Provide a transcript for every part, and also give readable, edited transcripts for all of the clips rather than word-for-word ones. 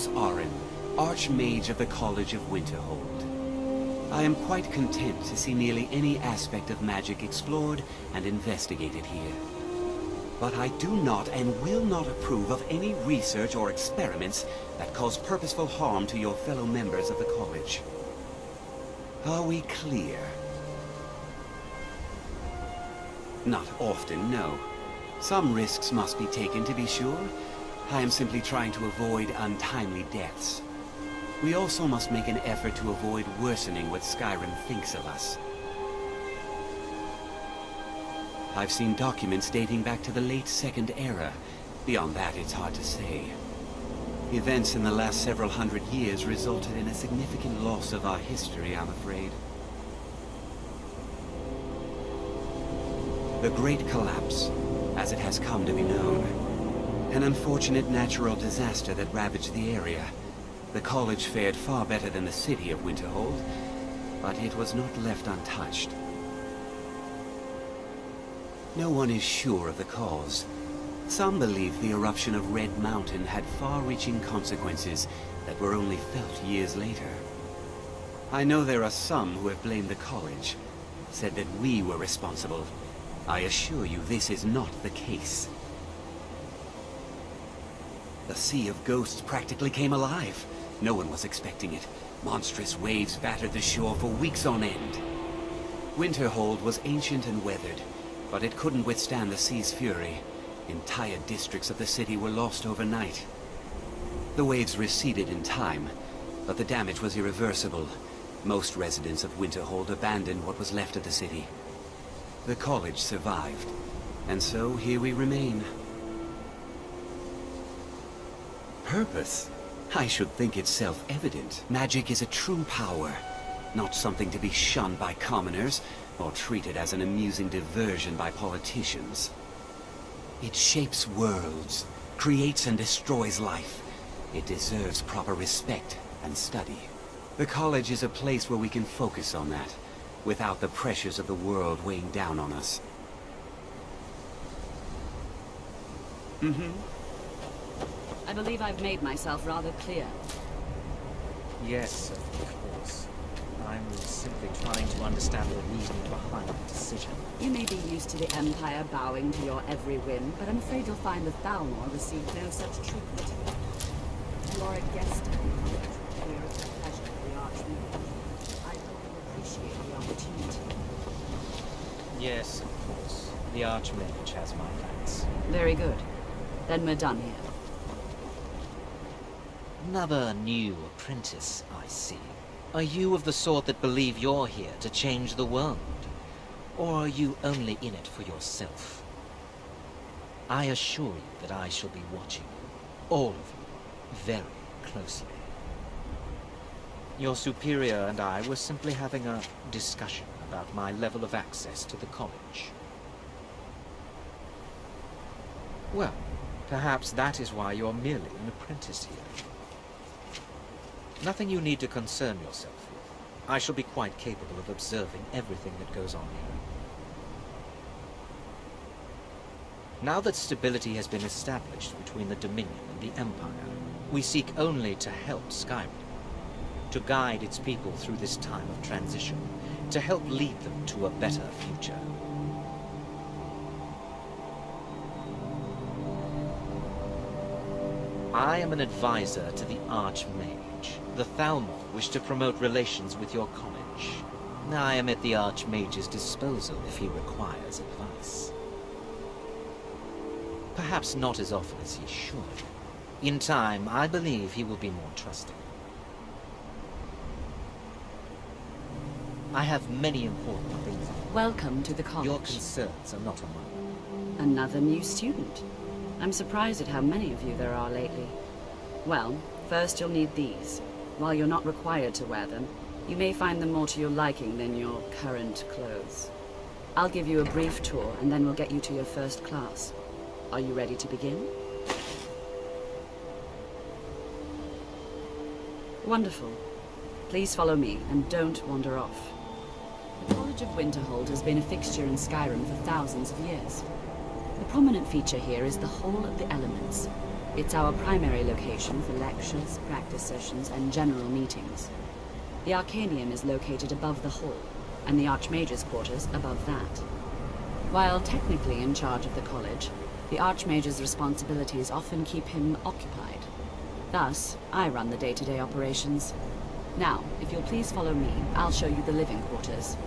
Oren, Archmage of the College of Winterhold. I am quite content to see nearly any aspect of magic explored and investigated here. But I do not and will not approve of any research or experiments that cause purposeful harm to your fellow members of the college. Are we clear? Not often, no. Some risks must be taken, to be sure. I am simply trying to avoid untimely deaths. We also must make an effort to avoid worsening what Skyrim thinks of us. I've seen documents dating back to the late Second Era. Beyond that, it's hard to say. Events in the last several hundred years resulted in a significant loss of our history, I'm afraid. The Great Collapse, as it has come to be known. An unfortunate natural disaster that ravaged the area. The college fared far better than the city of Winterhold, but it was not left untouched. No one is sure of the cause. Some believe the eruption of Red Mountain had far-reaching consequences that were only felt years later. I know there are some who have blamed the college, said that we were responsible. I assure you this is not the case. The Sea of Ghosts practically came alive. No one was expecting it. Monstrous waves battered the shore for weeks on end. Winterhold was ancient and weathered, but it couldn't withstand the sea's fury. Entire districts of the city were lost overnight. The waves receded in time, but the damage was irreversible. Most residents of Winterhold abandoned what was left of the city. The college survived, and so here we remain. Purpose? I should think it's self-evident. Magic is a true power, not something to be shunned by commoners, or treated as an amusing diversion by politicians. It shapes worlds, creates and destroys life. It deserves proper respect and study. The college is a place where we can focus on that, without the pressures of the world weighing down on us. I believe I've made myself rather clear. Yes, of course. I'm simply trying to understand the reasoning behind the decision. You may be used to the Empire bowing to your every whim, but I'm afraid you'll find the Thalmor received no such treatment. You are a guest at the college. Here it's a pleasure for the Archmage. I hope you appreciate the opportunity. Yes, of course. The Archmage has my thanks. Very good. Then we're done here. Another new apprentice, I see. Are you of the sort that believe you're here to change the world? Or are you only in it for yourself? I assure you that I shall be watching you, all of you, very closely. Your superior and I were simply having a discussion about my level of access to the college. Well, perhaps that is why you're merely an apprentice here. Nothing you need to concern yourself with. I shall be quite capable of observing everything that goes on here. Now that stability has been established between the Dominion and the Empire, we seek only to help Skyrim, to guide its people through this time of transition, to help lead them to a better future. I am an advisor to the Archmage. The Thalmor wish to promote relations with your college. I am at the Archmage's disposal if he requires advice. Perhaps not as often as he should. In time, I believe he will be more trusting. I have many important things. Welcome to the college. Your concerns are not among them. Another new student. I'm surprised at how many of you there are lately. Well, first you'll need these. While you're not required to wear them, you may find them more to your liking than your current clothes. I'll give you a brief tour, and then we'll get you to your first class. Are you ready to begin? Wonderful. Please follow me, and don't wander off. The College of Winterhold has been a fixture in Skyrim for thousands of years. The prominent feature here is the Hall of the Elements, It's our primary location for lectures, practice sessions, and general meetings. The Arcanium is located above the hall, and the Archmage's quarters above that. While technically in charge of the college, the Archmage's responsibilities often keep him occupied. Thus, I run the day-to-day operations. Now, if you'll please follow me, I'll show you the living quarters.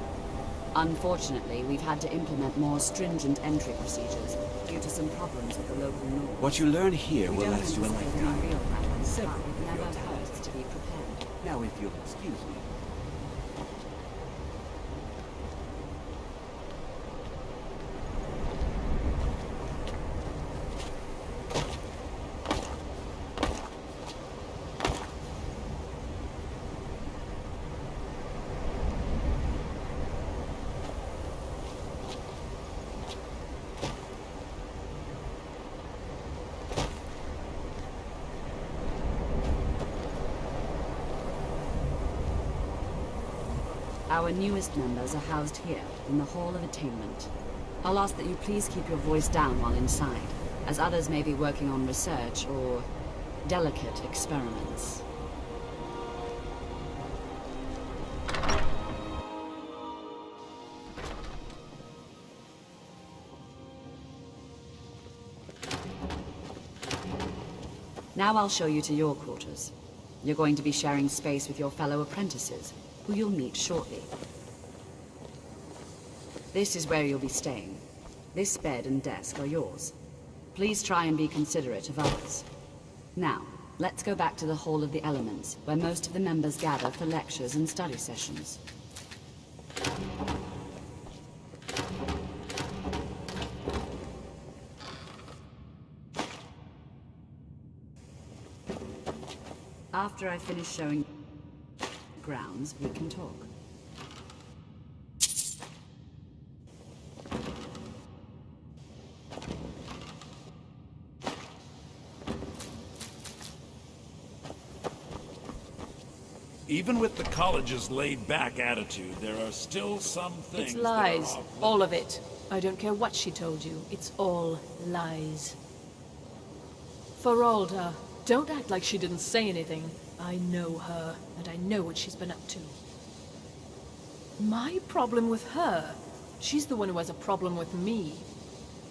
Unfortunately, we've had to implement more stringent entry procedures due to some problems with the local norms. What you learn here We will don't last you a anticipate any lifetime. real problems, So, but it never your hurts to be prepared. Now, if you'll excuse me. Our newest members are housed here, in the Hall of Attainment. I'll ask that you please keep your voice down while inside, as others may be working on research or delicate experiments. Now I'll show you to your quarters. You're going to be sharing space with your fellow apprentices, who you'll meet shortly. This is where you'll be staying. This bed and desk are yours. Please try and be considerate of others. Now, let's go back to the Hall of the Elements, where most of the members gather for lectures and study sessions. After I finish showing grounds, we can talk. Even with the college's laid-back attitude, there are still some things It's lies. that are off All of it. I don't care what she told you. It's all lies. Feralda, don't act like she didn't say anything. I know her, and I know what she's been up to. My problem with her? She's the one who has a problem with me.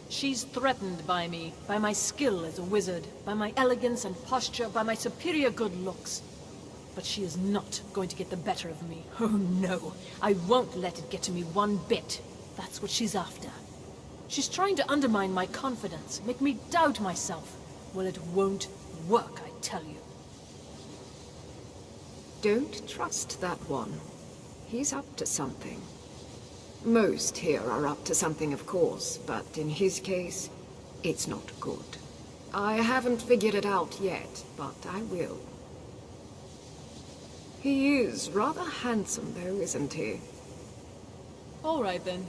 She's threatened by me, by my skill as a wizard, by my elegance and posture, by my superior good looks. But she is not going to get the better of me. Oh no, I won't let it get to me one bit. That's what she's after. She's trying to undermine my confidence, make me doubt myself. Well, it won't work, I tell you. Don't trust that one. He's up to something. Most here are up to something, of course, but in his case, it's not good. I haven't figured it out yet, but I will. He is rather handsome, though, isn't he? All right, then.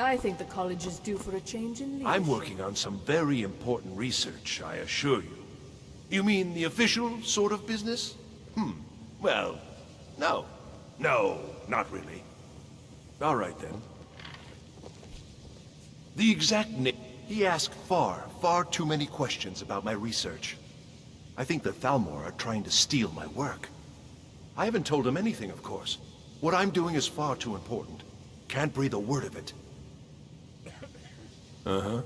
I think the college is due for a change in leadership. I'm working on some very important research, I assure you. You mean the official sort of business? Well, no. No, not really. All right, then. The exact name... He asked far too many questions about my research. I think the Thalmor are trying to steal my work. I haven't told him anything, of course. What I'm doing is far too important. Can't breathe a word of it. Uh-huh.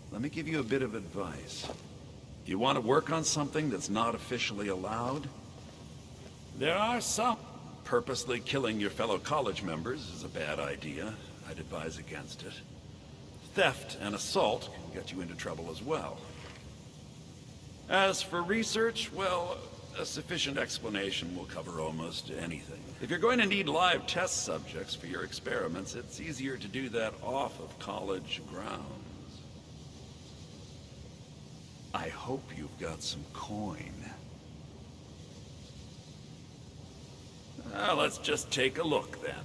Let me give you a bit of advice. You want to work on something that's not officially allowed? There are some. Purposely killing your fellow college members is a bad idea. I'd advise against it. Theft and assault can get you into trouble as well. As for research, well, a sufficient explanation will cover almost anything. If you're going to need live test subjects for your experiments, it's easier to do that off of college grounds. I hope you've got some coin. Let's just take a look then.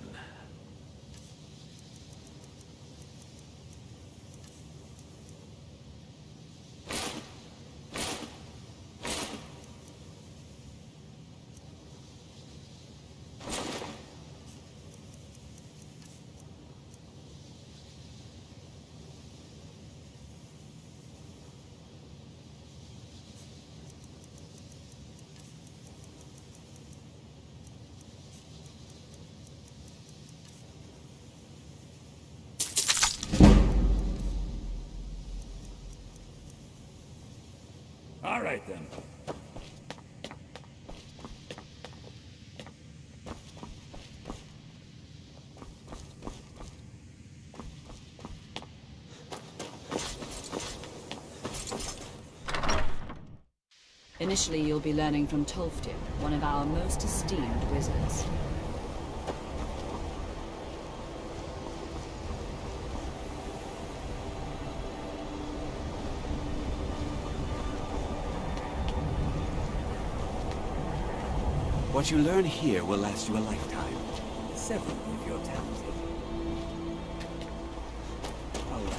All right, then. Initially, you'll be learning from Tolfdir, one of our most esteemed wizards. What you learn here will last you a lifetime. Several if you're talented. All right.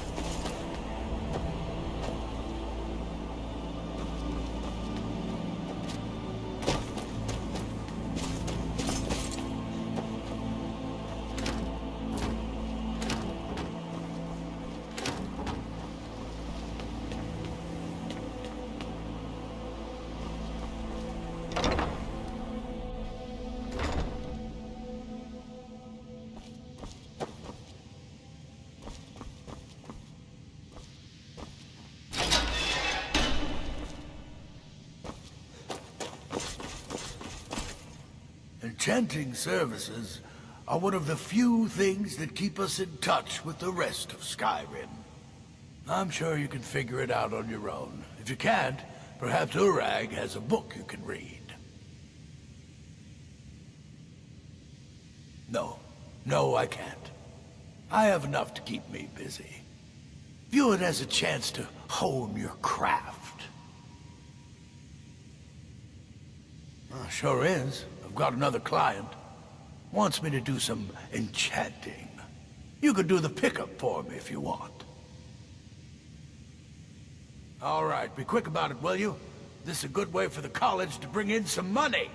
Enchanting services are one of the few things that keep us in touch with the rest of Skyrim. I'm sure you can figure it out on your own. If you can't, perhaps Urag has a book you can read. No, I can't. I have enough to keep me busy. View it as a chance to hone your craft. Sure is. I've got another client. Wants me to do some enchanting. You could do the pickup for me if you want. All right, be quick about it, will you? This is a good way for the college to bring in some money.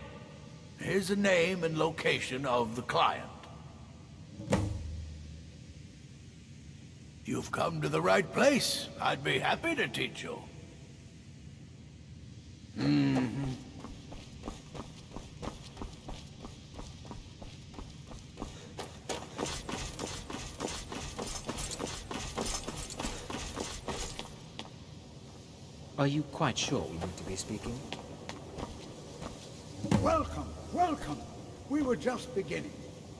Here's the name and location of the client. You've come to the right place. I'd be happy to teach you. Are you quite sure we need to be speaking? Welcome, welcome. We were just beginning.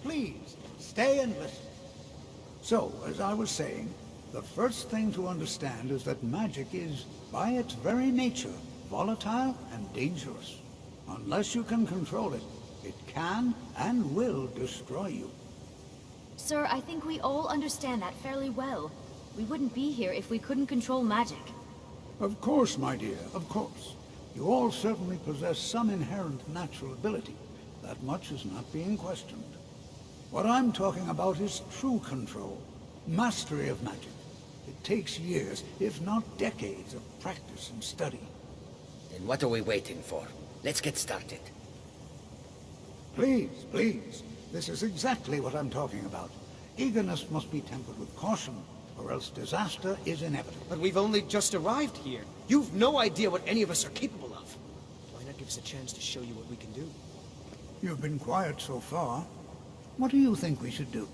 Please, stay and listen. So, as I was saying, the first thing to understand is that magic is, by its very nature, volatile and dangerous. Unless you can control it, it can and will destroy you. Sir, I think we all understand that fairly well. We wouldn't be here if we couldn't control magic. Of course, my dear, of course. You all certainly possess some inherent natural ability. That much is not being questioned. What I'm talking about is true control, mastery of magic. It takes years, if not decades, of practice and study. Then what are we waiting for? Let's get started. Please, please. This is exactly what I'm talking about. Eagerness must be tempered with caution, or else disaster is inevitable. But we've only just arrived here. You've no idea what any of us are capable of. Why not give us a chance to show you what we can do? You've been quiet so far. What do you think we should do?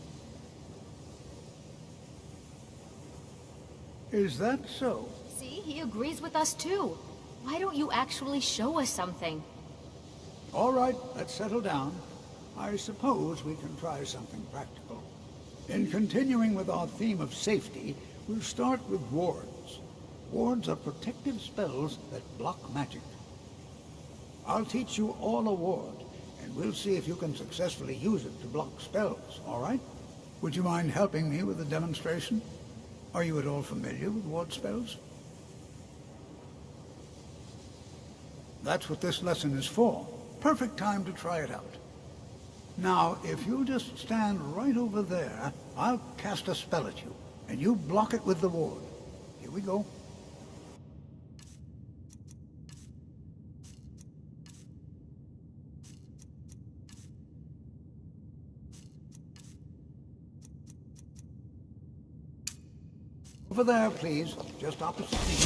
Is that so? See, he agrees with us too. Why don't you actually show us something? All right, let's settle down. I suppose we can try something practical. In continuing with our theme of safety, we'll start with wards. Wards are protective spells that block magic. I'll teach you all a ward, and we'll see if you can successfully use it to block spells, all right? Would you mind helping me with the demonstration? Are you at all familiar with ward spells? That's what this lesson is for. Perfect time to try it out. Now, if you'll just stand right over there, I'll cast a spell at you, and you block it with the ward. Here we go. Over there, please, just opposite me.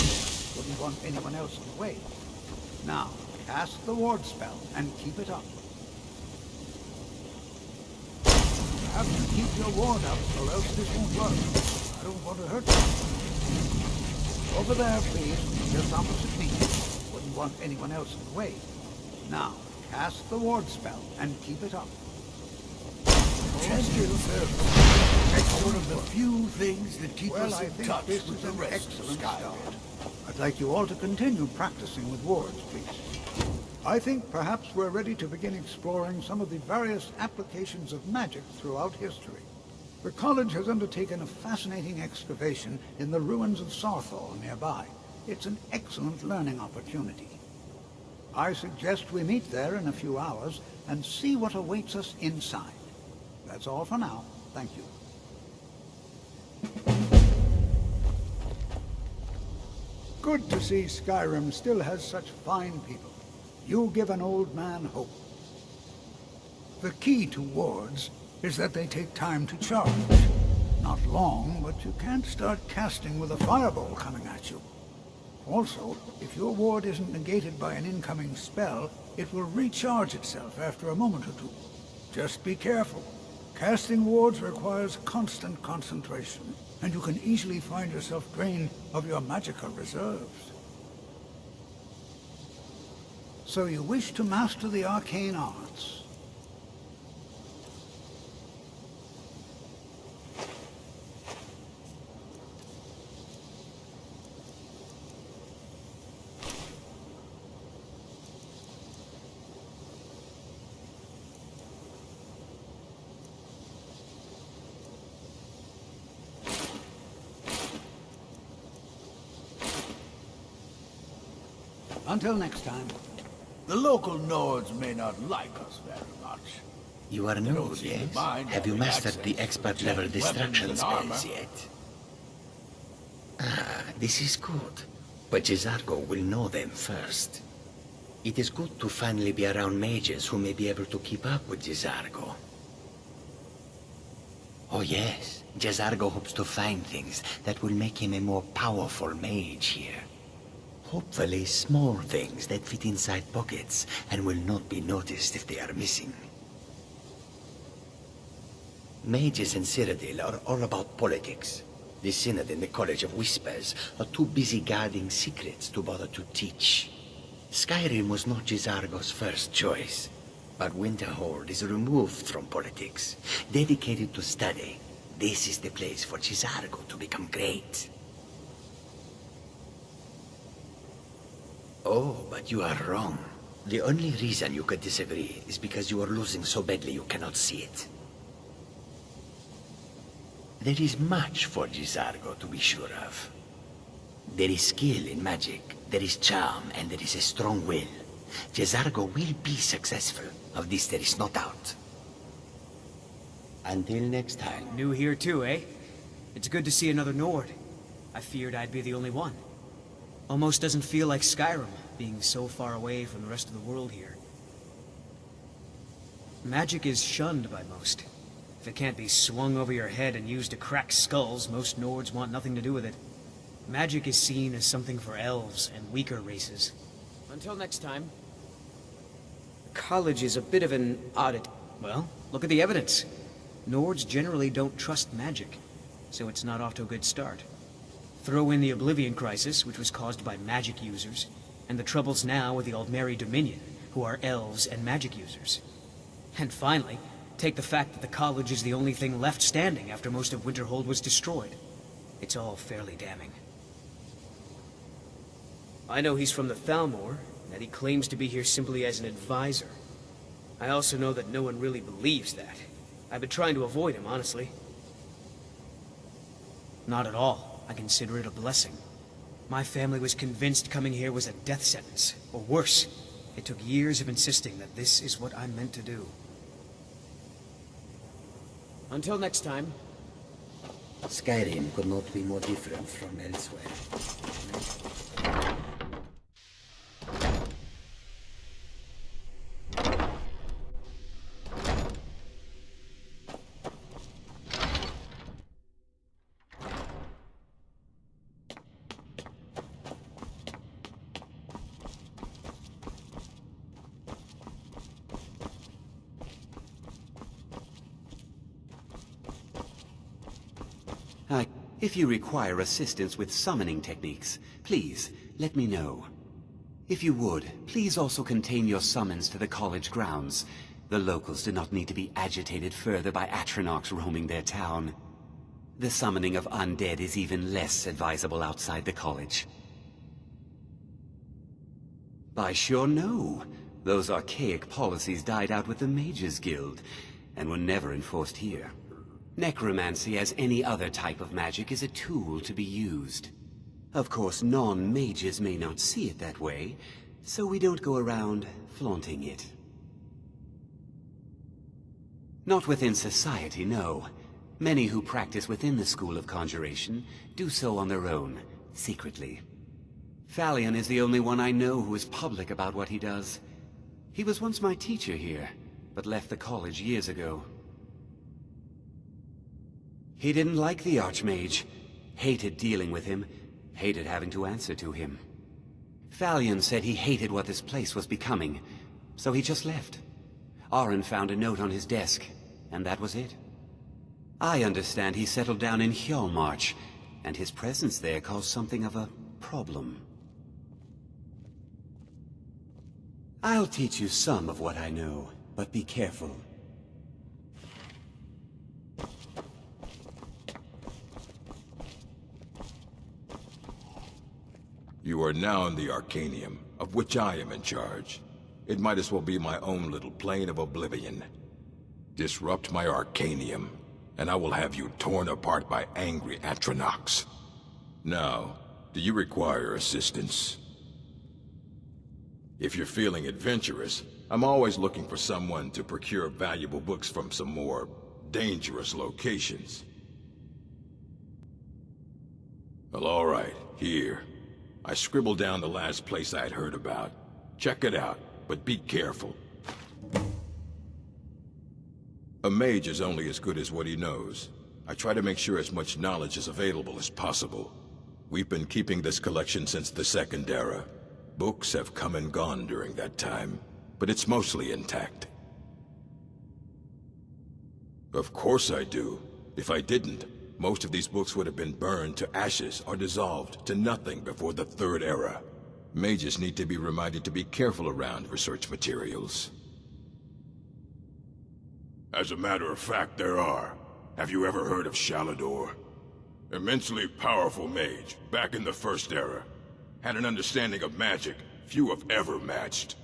Wouldn't want anyone else in the way. Now, cast the ward spell and keep it up. You have to keep your ward up, or else this won't work. I don't want to hurt you. Over there, please, just opposite me. Wouldn't want anyone else in the way. Now, cast the ward spell and keep it up. Just your service. It's one of the few things that keep us in touch with the rest of Skyrim. I'd like you all to continue practicing with wards, please. I think perhaps we're ready to begin exploring some of the various applications of magic throughout history. The college has undertaken a fascinating excavation in the ruins of Sarthal nearby. It's an excellent learning opportunity. I suggest we meet there in a few hours and see what awaits us inside. That's all for now. Thank you. Good to see Skyrim still has such fine people. You give an old man hope. The key to wards is that they take time to charge. Not long, but you can't start casting with a fireball coming at you. Also, if your ward isn't negated by an incoming spell, it will recharge itself after a moment or two. Just be careful. Casting wards requires constant concentration, and you can easily find yourself drained of your magical reserves. So you wish to master the arcane arts. Until next time. The local Nords may not like us very much. You are new, yes? Have you mastered the expert-level distraction spells yet? Ah, this is good. But Jizargo will know them first. It is good to finally be around mages who may be able to keep up with Jizargo. Oh yes, Jizargo hopes to find things that will make him a more powerful mage here. Hopefully small things that fit inside pockets and will not be noticed if they are missing. Mages in Cyrodiil are all about politics. The Synod and the College of Whispers are too busy guarding secrets to bother to teach. Skyrim was not Jizargo's first choice, but Winterhold is removed from politics, dedicated to study. This is the place for Jizargo to become great. Oh, but you are wrong. The only reason you could disagree is because you are losing so badly you cannot see it. There is much for Jizargo to be sure of. There is skill in magic, there is charm, and there is a strong will. Jizargo will be successful. Of this there is no doubt. Until next time. New here too, eh? It's good to see another Nord. I feared I'd be the only one. Almost doesn't feel like Skyrim, being so far away from the rest of the world here. Magic is shunned by most. If it can't be swung over your head and used to crack skulls, most Nords want nothing to do with it. Magic is seen as something for elves and weaker races. Until next time. College is a bit of an oddity. Well, look at the evidence. Nords generally don't trust magic, so it's not off to a good start. Throw in the Oblivion Crisis, which was caused by magic users, And the trouble's now with the Aldmeri Dominion, who are elves and magic users. And finally, take the fact that the college is the only thing left standing after most of Winterhold was destroyed. It's all fairly damning. I know he's from the Thalmor, and that he claims to be here simply as an advisor. I also know that no one really believes that. I've been trying to avoid him, honestly. Not at all. I consider it a blessing. My family was convinced coming here was a death sentence, or worse. It took years of insisting that this is what I'm meant to do. Until next time. Skyrim could not be more different from elsewhere. If you require assistance with summoning techniques, please let me know. If you would, please also contain your summons to the college grounds. The locals do not need to be agitated further by Atronachs roaming their town. The summoning of undead is even less advisable outside the college. By sure no. Those archaic policies died out with the Mages Guild, and were never enforced here. Necromancy, as any other type of magic, is a tool to be used. Of course, non-mages may not see it that way, so we don't go around flaunting it. Not within society, no. Many who practice within the School of Conjuration do so on their own, secretly. Phalion is the only one I know who is public about what he does. He was once my teacher here, but left the college years ago. He didn't like the Archmage, hated dealing with him, hated having to answer to him. Phalion said he hated what this place was becoming, so he just left. Arin found a note on his desk, and that was it. I understand he settled down in Hjalmarch, and his presence there caused something of a problem. I'll teach you some of what I know, but be careful. You are now in the Arcanium, of which I am in charge. It might as well be my own little plane of oblivion. Disrupt my Arcanium, and I will have you torn apart by angry Atronachs. Now, do you require assistance? If you're feeling adventurous, I'm always looking for someone to procure valuable books from some more dangerous locations. Well, all right, here. I scribbled down the last place I had heard about. Check it out, but be careful. A mage is only as good as what he knows. I try to make sure as much knowledge is available as possible. We've been keeping this collection since the Second Era. Books have come and gone during that time, but it's mostly intact. Of course I do. If I didn't, most of these books would have been burned to ashes or dissolved to nothing before the Third Era. Mages need to be reminded to be careful around research materials. As a matter of fact, there are. Have you ever heard of Shalador? Immensely powerful mage, back in the First Era. Had an understanding of magic few have ever matched.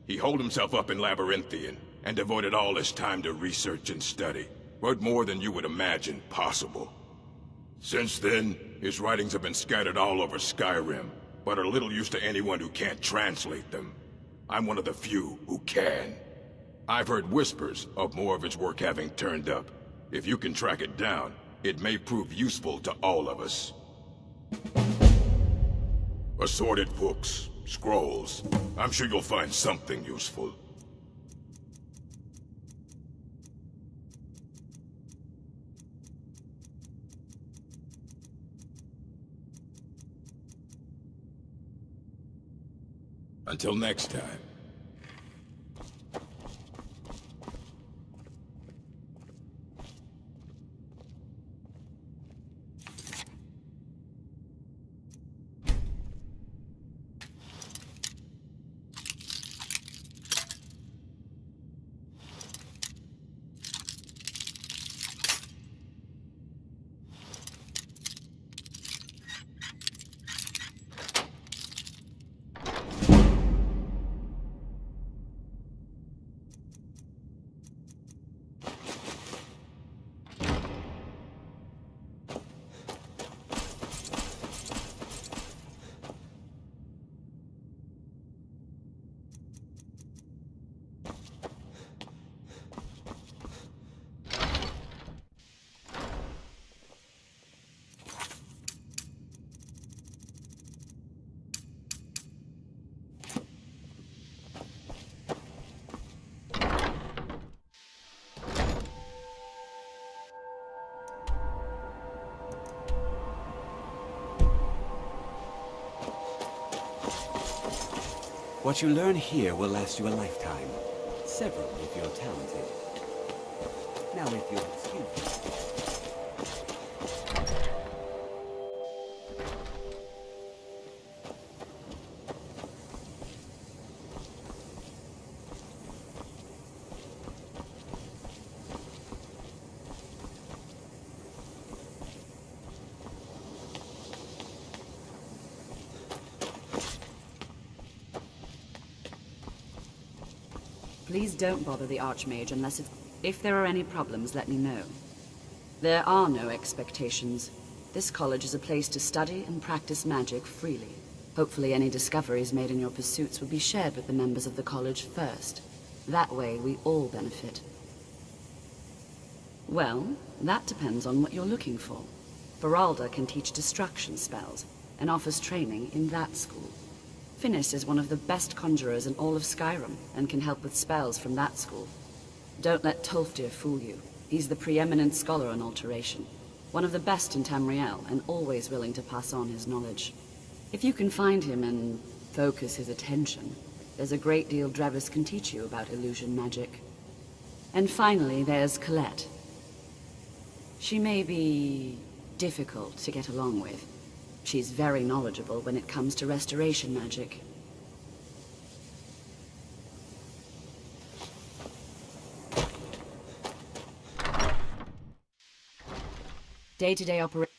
He holed himself up in Labyrinthian, and devoted all his time to research and study. But more than you would imagine possible. Since then, his writings have been scattered all over Skyrim, but are little use to anyone who can't translate them. I'm one of the few who can. I've heard whispers of more of his work having turned up. If you can track it down, it may prove useful to all of us. Assorted books, scrolls. I'm sure you'll find something useful. Until next time. What you learn here will last you a lifetime. Several if you're talented. Now if you'll excuse me. Please don't bother the Archmage unless it's... If there are any problems, let me know. There are no expectations. This college is a place to study and practice magic freely. Hopefully any discoveries made in your pursuits will be shared with the members of the college first. That way, we all benefit. Well, that depends on what you're looking for. Beralda can teach destruction spells, and offers training in that school. Finnis is one of the best conjurers in all of Skyrim, and can help with spells from that school. Don't let Tolfdir fool you. He's the preeminent scholar on alteration. One of the best in Tamriel, and always willing to pass on his knowledge. If you can find him and focus his attention, there's a great deal Drevis can teach you about illusion magic. And finally, there's Colette. She may be difficult to get along with. She's very knowledgeable when it comes to restoration magic. Day-to-day operation.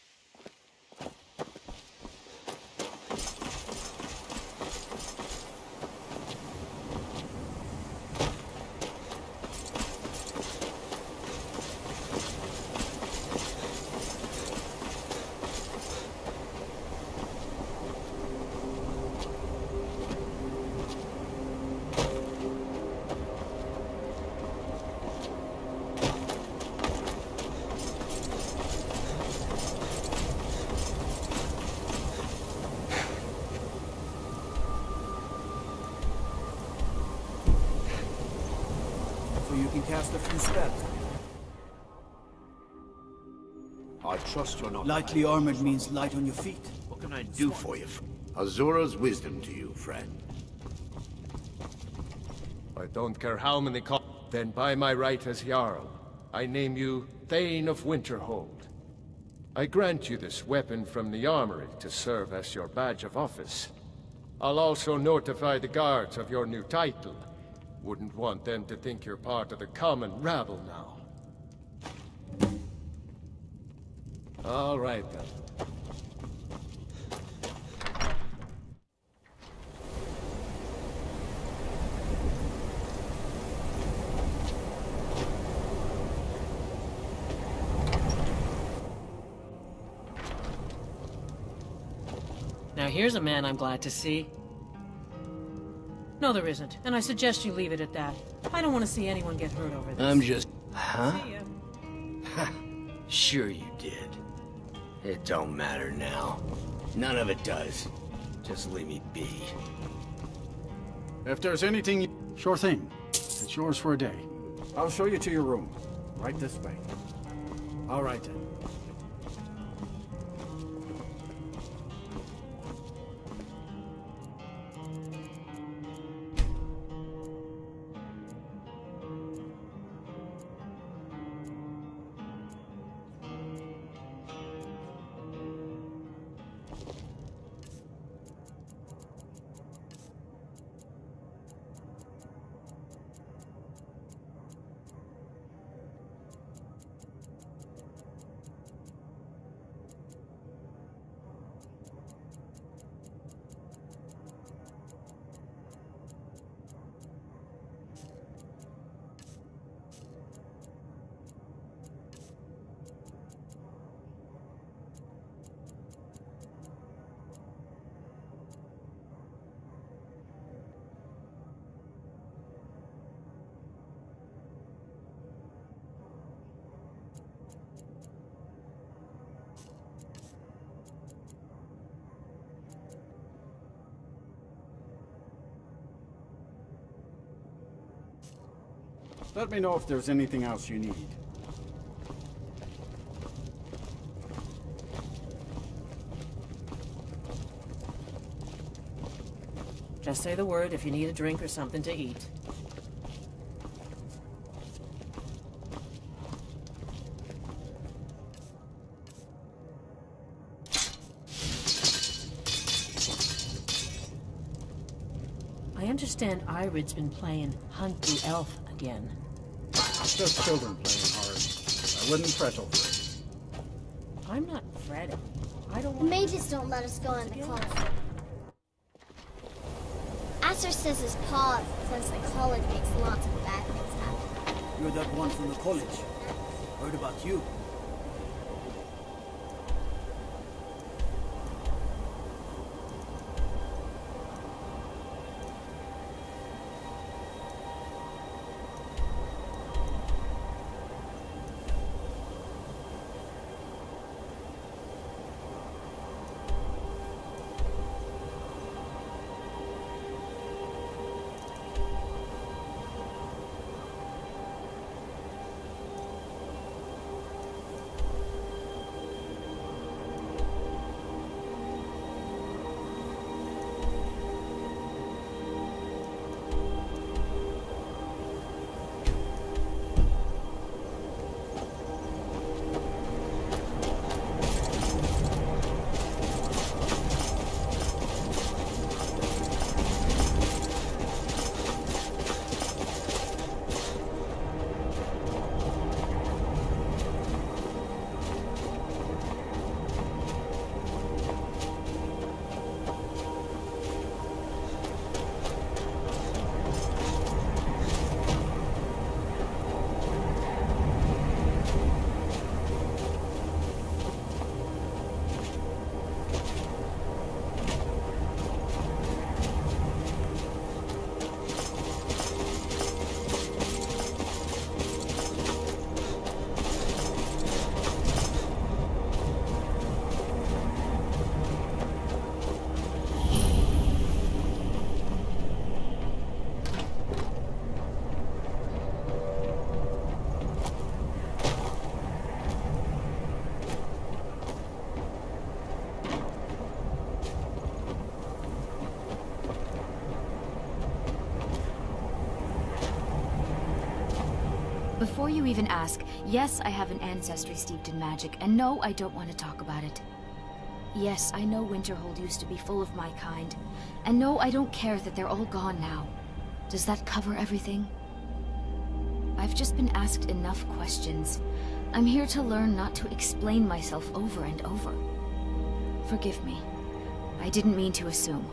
Cast a few spells. I trust you're not... Lightly armored means light on your feet. What can I do for you? Azura's wisdom to you, friend. I don't care how many then by my right as Jarl, I name you Thane of Winterhold. I grant you this weapon from the armory to serve as your badge of office. I'll also notify the guards of your new title. Wouldn't want them to think you're part of the common rabble now. All right, then. Now here's a man I'm glad to see. No, there isn't, and I suggest you leave it at that. I don't want to see anyone get hurt over this. I'm just... Huh? See ya. Sure you did. It don't matter now. None of it does. Just leave me be. If there's anything you... Sure thing. It's yours for a day. I'll show you to your room. Right this way. All right, then. Let me know if there's anything else you need. Just say the word if you need a drink or something to eat. I understand Irid's been playing Hunt the Elf again. Just children playing hard. I wouldn't fret over it. I'm not fretting. I don't The want... mages don't let us go in the college. Asher says his paw since the college makes lots of bad things happen. You're that one from the college. Heard about you. Before you even ask, yes, I have an ancestry steeped in magic, and no, I don't want to talk about it. Yes, I know Winterhold used to be full of my kind, and no, I don't care that they're all gone now. Does that cover everything? I've just been asked enough questions. I'm here to learn not to explain myself over and over. Forgive me. I didn't mean to assume.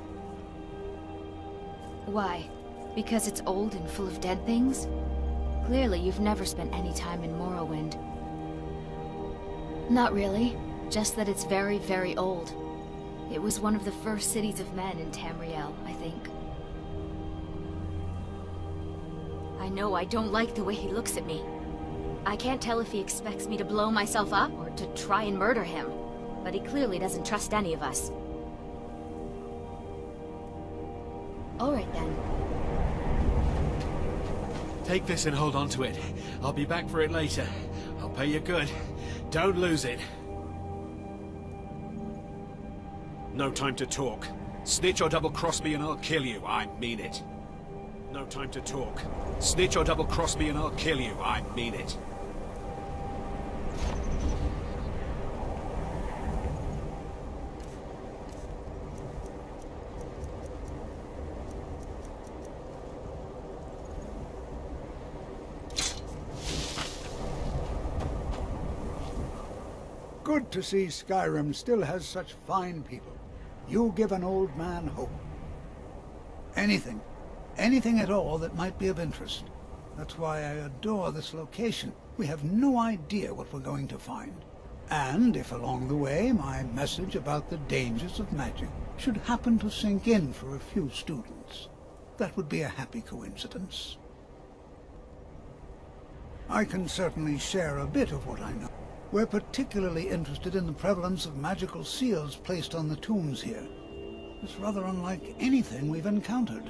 Why? Because it's old and full of dead things? Clearly, you've never spent any time in Morrowind. Not really. Just that it's very, very old. It was one of the first cities of men in Tamriel, I think. I know I don't like the way he looks at me. I can't tell if he expects me to blow myself up or to try and murder him. But he clearly doesn't trust any of us. Alright then. Take this and hold on to it. I'll be back for it later. I'll pay you good. Don't lose it. No time to talk. Snitch or double-cross me and I'll kill you. I mean it. No time to talk. Snitch or double-cross me and I'll kill you. I mean it. Good to see Skyrim still has such fine people. You give an old man hope. Anything at all that might be of interest. That's why I adore this location. We have no idea what we're going to find. And if along the way my message about the dangers of magic should happen to sink in for a few students, that would be a happy coincidence. I can certainly share a bit of what I know. We're particularly interested in the prevalence of magical seals placed on the tombs here. It's rather unlike anything we've encountered.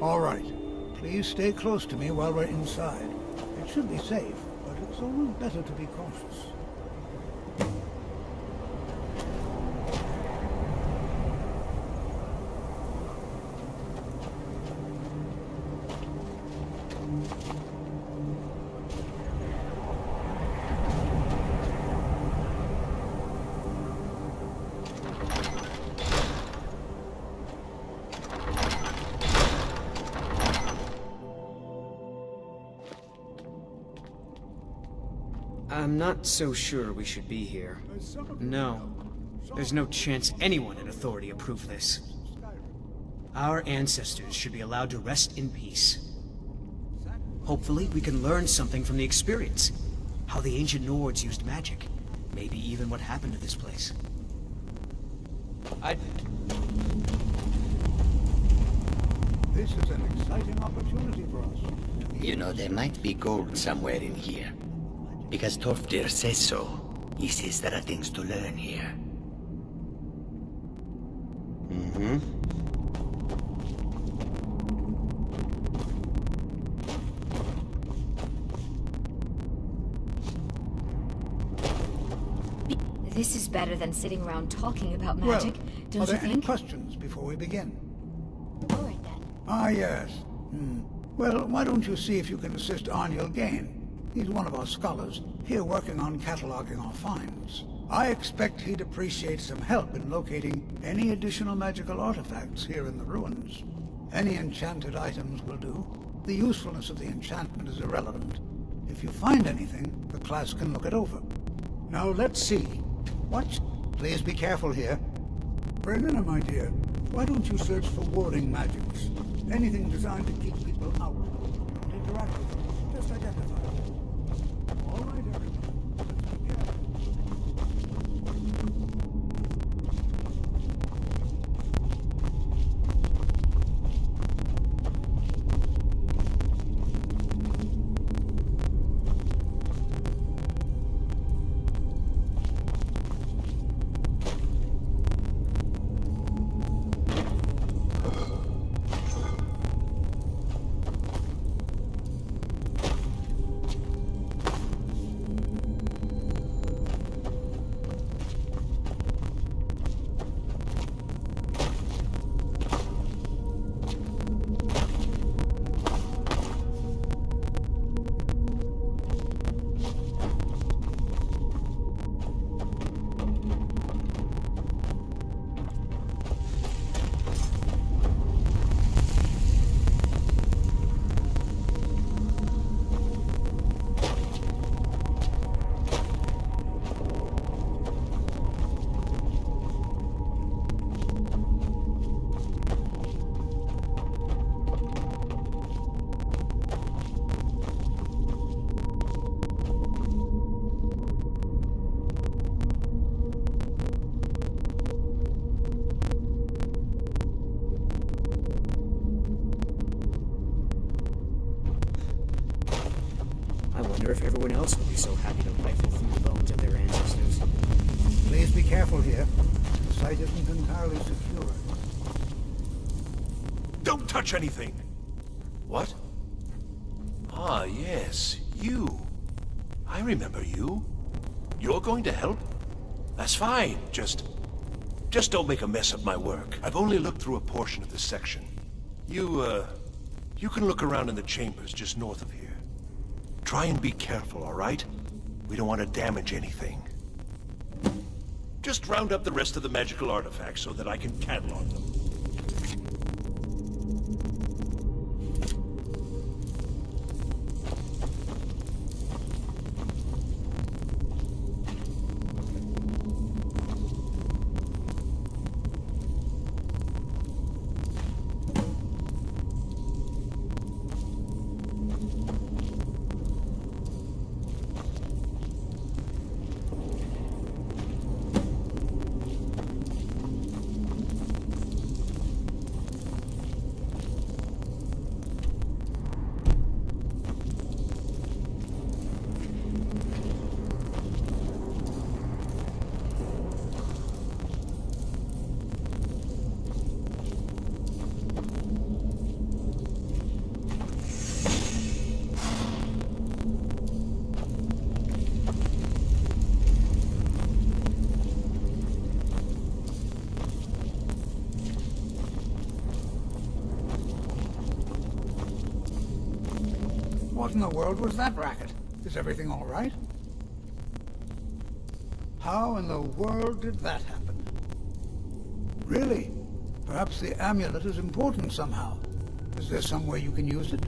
All right. Please stay close to me while we're inside. It should be safe, but it's always better to be cautious. I'm not so sure we should be here. No. There's no chance anyone in authority approved this. Our ancestors should be allowed to rest in peace. Hopefully, we can learn something from the experience. How the ancient Nords used magic. Maybe even what happened to this place. This is an exciting opportunity for us. You know, there might be gold somewhere in here. Because Torfdir says so. He says there are things to learn here. Mm-hmm. This is better than sitting around talking about magic, Well, don't are there you any think? questions before we begin? All right then. Ah, yes. Well, why don't you see if you can assist Arniel Gain? He's one of our scholars, here working on cataloging our finds. I expect he'd appreciate some help in locating any additional magical artifacts here in the ruins. Any enchanted items will do. The usefulness of the enchantment is irrelevant. If you find anything, the class can look it over. Now let's see. What? Please be careful here. Minne, my dear, why don't you search for warding magics? Anything designed to keep people out. Don't interact with them. Just identify them. All right, everyone. Let's be careful. If everyone else would be so happy to rifle through the bones of their ancestors. Please be careful here. The site isn't entirely secure. Don't touch anything! What? Ah, yes, you. I remember you. You're going to help? That's fine. Just don't make a mess of my work. I've only looked through a portion of this section. You can look around in the chambers just north of here. Try and be careful, all right? We don't want to damage anything. Just round up the rest of the magical artifacts so that I can catalog them. What in the world was that racket? Is everything all right? How in the world did that happen? Really? Perhaps the amulet is important somehow. Is there some way you can use it?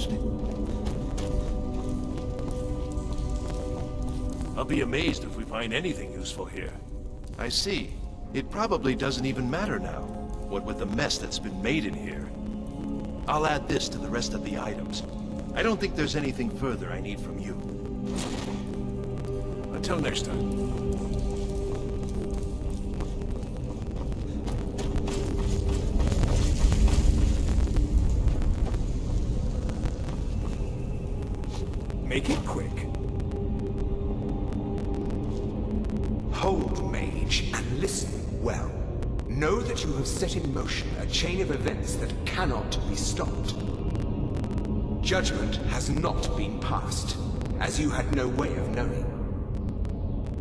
interesting. I'll be amazed if we find anything useful here. I see. It probably doesn't even matter now, what with the mess that's been made in here. I'll add this to the rest of the items. I don't think there's anything further I need from you. Until next time. Make it quick. Hold, mage, and listen well. Know that you have set in motion a chain of events that cannot be stopped. Judgment has not been passed, as you had no way of knowing.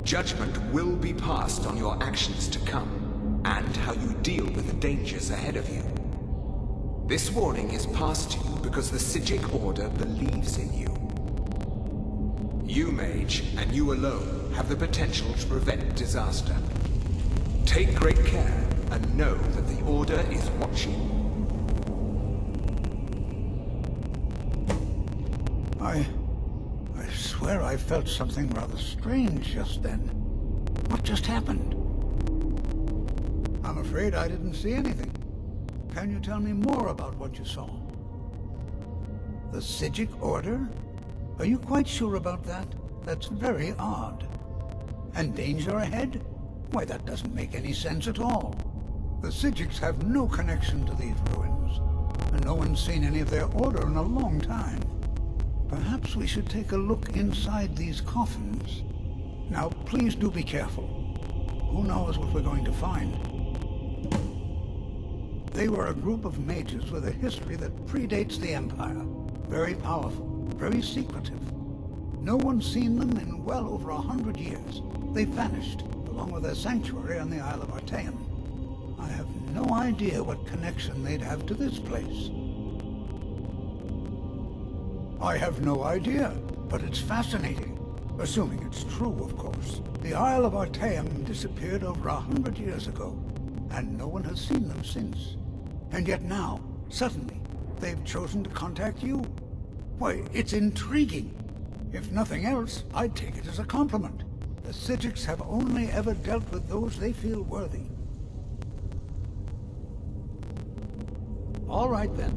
Judgment will be passed on your actions to come, and how you deal with the dangers ahead of you. This warning is passed to you because the Psijic Order believes in you. You, mage, and you alone, have the potential to prevent disaster. Take great care, and know that the Order is watching. I swear I felt something rather strange just then. What just happened? I'm afraid I didn't see anything. Can you tell me more about what you saw? The Psijic Order? Are you quite sure about that? That's very odd. And danger ahead? Why, that doesn't make any sense at all. The Psijics have no connection to these ruins, and no one's seen any of their order in a long time. Perhaps we should take a look inside these coffins. Now, please do be careful. Who knows what we're going to find? They were a group of mages with a history that predates the Empire. Very powerful, very secretive. No one's seen them in well over 100 years. They vanished, along with their sanctuary on the Isle of Artaeum. I have no idea what connection they'd have to this place. I have no idea, but it's fascinating. Assuming it's true, of course. The Isle of Artaeum disappeared over 100 years ago, and no one has seen them since. And yet now, suddenly, they've chosen to contact you. Why, it's intriguing. If nothing else, I'd take it as a compliment. The Psijics have only ever dealt with those they feel worthy. All right, then.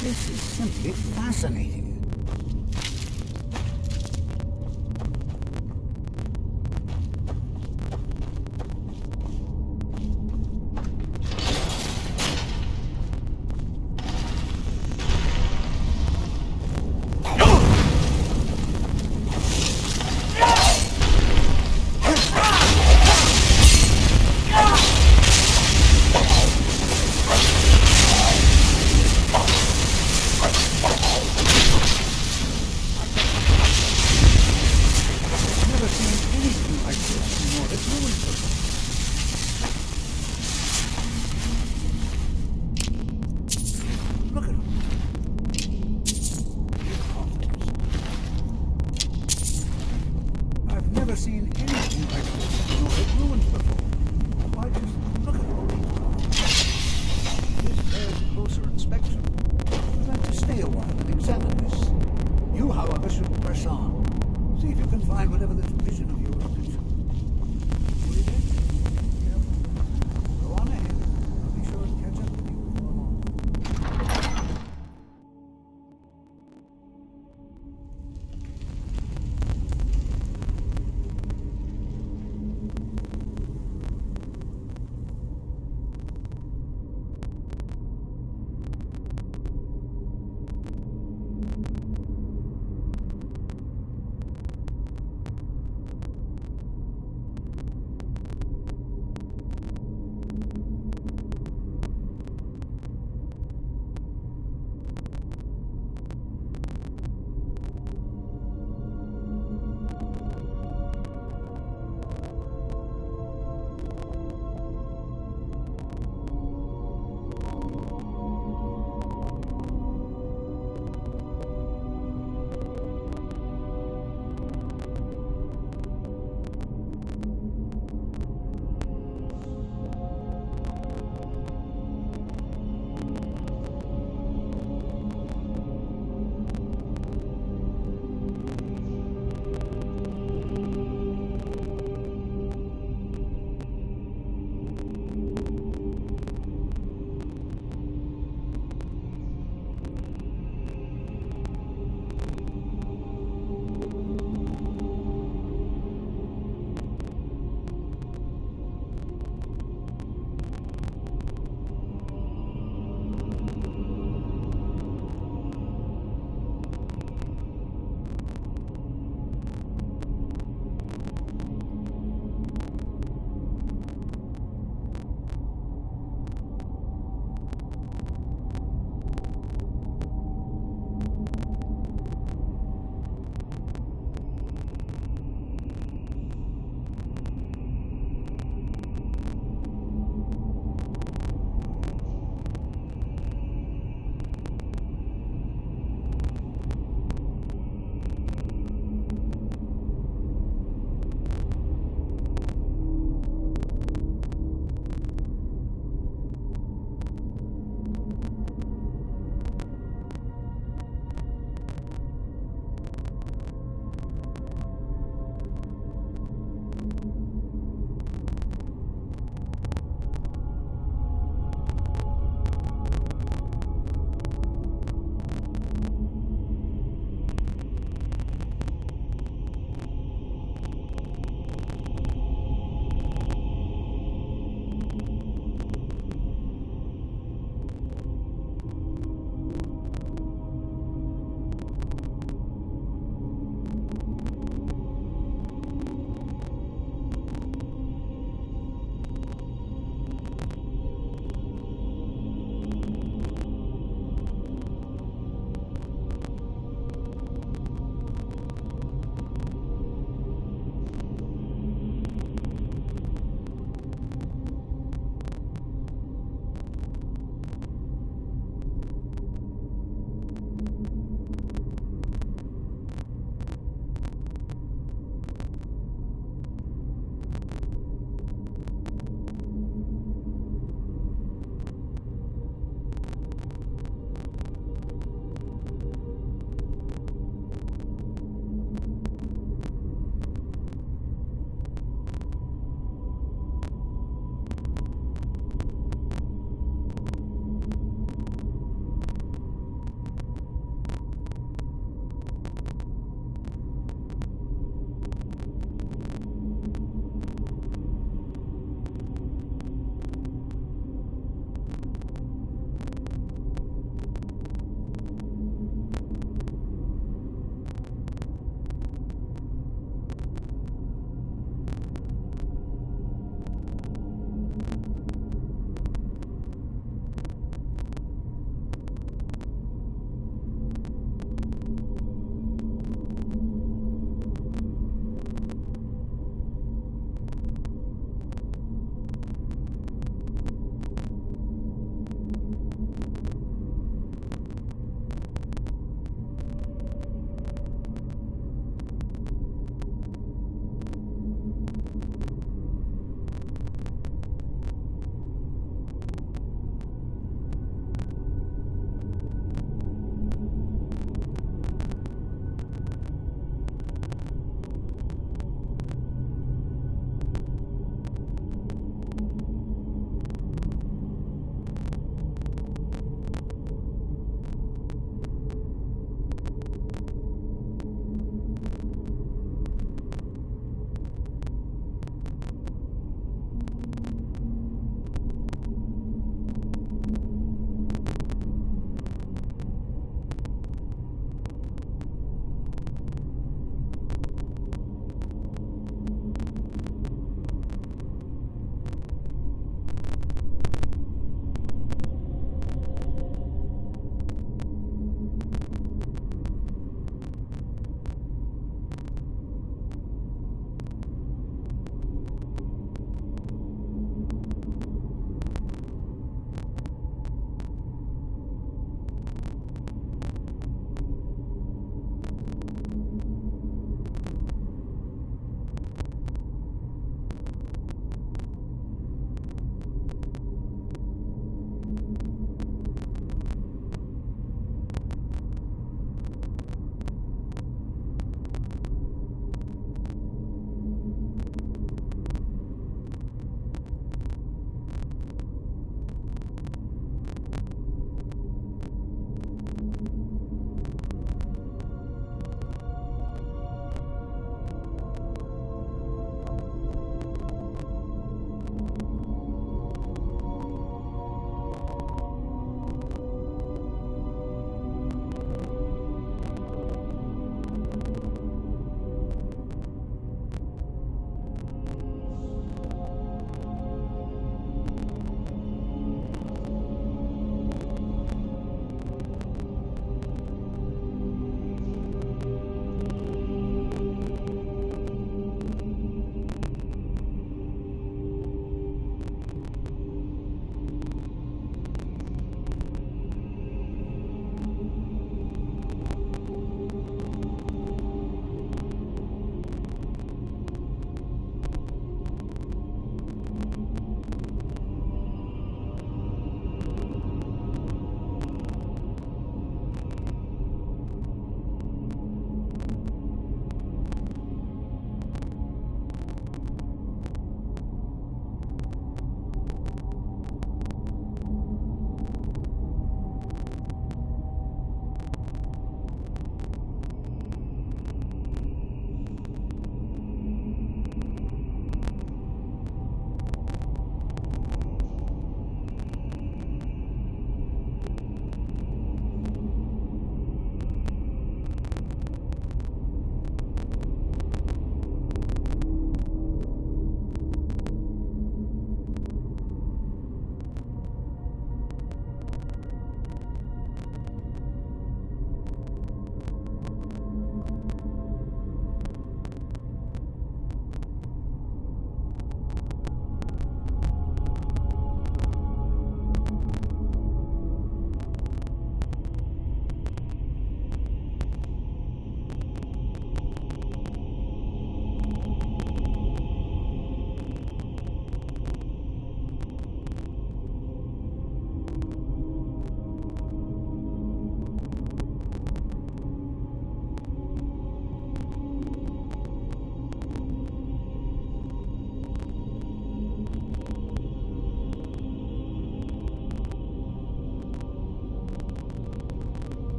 This is simply fascinating.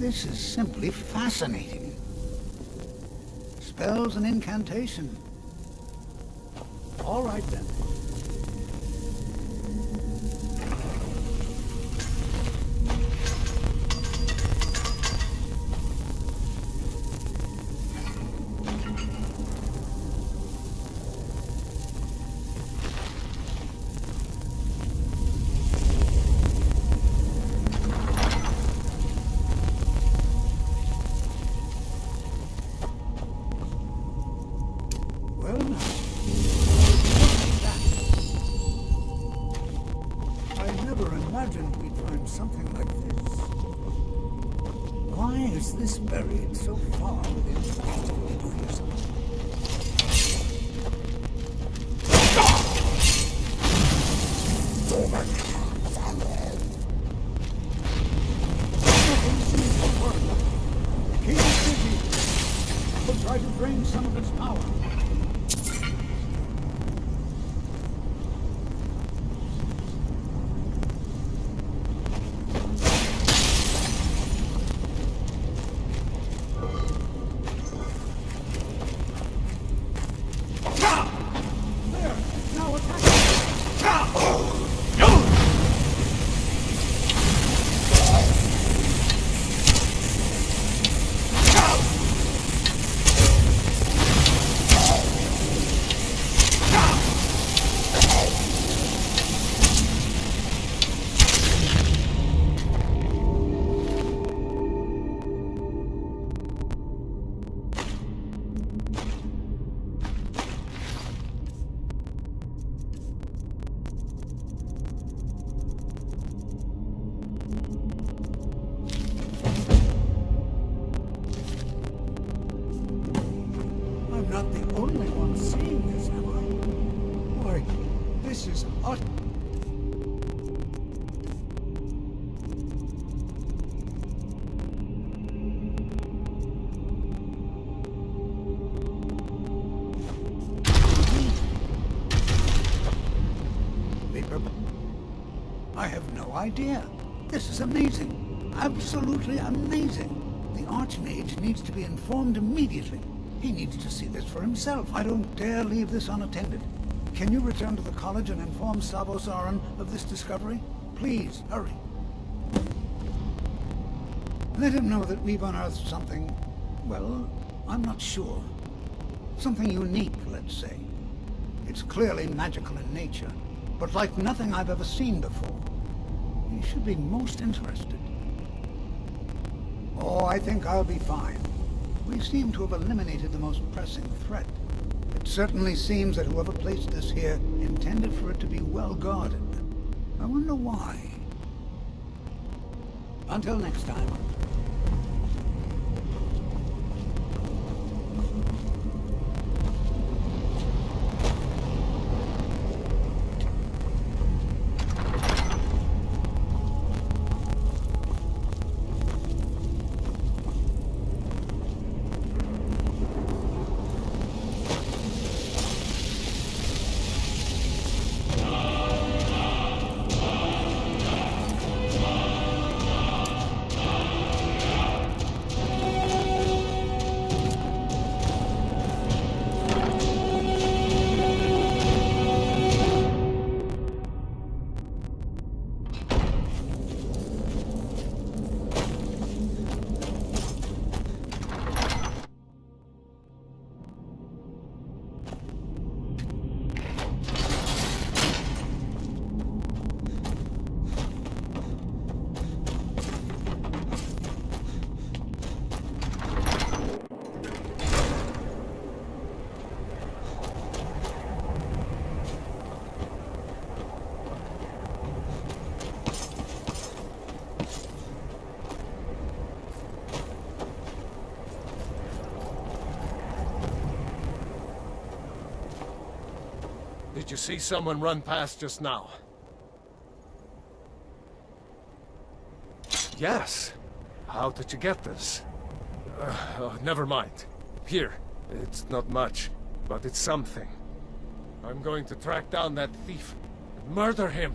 This is simply fascinating. Spells and incantation. All right then. Well, now, I never imagined we'd find something like this. Why is this buried so far within? Oh, here's something. Nothing seems to work. Keep it busy. We'll try to drain some of its power. I'm not the only one seeing this, am I? Why, this is utter... I have no idea. This is amazing. Absolutely amazing. The Archmage needs to be informed immediately. He needs to see this for himself. I don't dare leave this unattended. Can you return to the college and inform Savos Aran of this discovery? Please, hurry. Let him know that we've unearthed something, well, I'm not sure. Something unique, let's say. It's clearly magical in nature, but like nothing I've ever seen before. He should be most interested. Oh, I think I'll be fine. We seem to have eliminated the most pressing threat. It certainly seems that whoever placed this here intended for it to be well guarded. I wonder why. Until next time. Did you see someone run past just now? Yes. How did you get this? Never mind. Here. It's not much, but it's something. I'm going to track down that thief and murder him.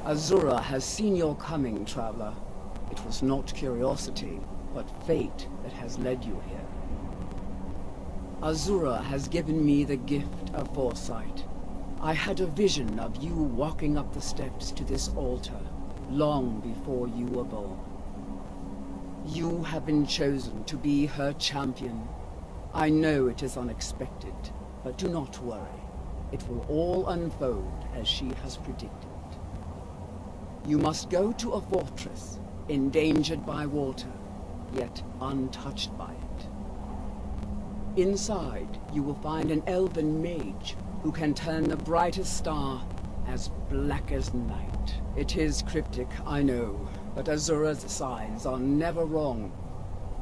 Azura has seen your coming, traveler. It was not curiosity, but fate that has led you here. Azura has given me the gift of foresight. I had a vision of you walking up the steps to this altar, long before you were born. You have been chosen to be her champion. I know it is unexpected, but do not worry. It will all unfold as she has predicted. You must go to a fortress, endangered by water, yet untouched by it. Inside, you will find an elven mage who can turn the brightest star as black as night. It is cryptic, I know, but Azura's signs are never wrong.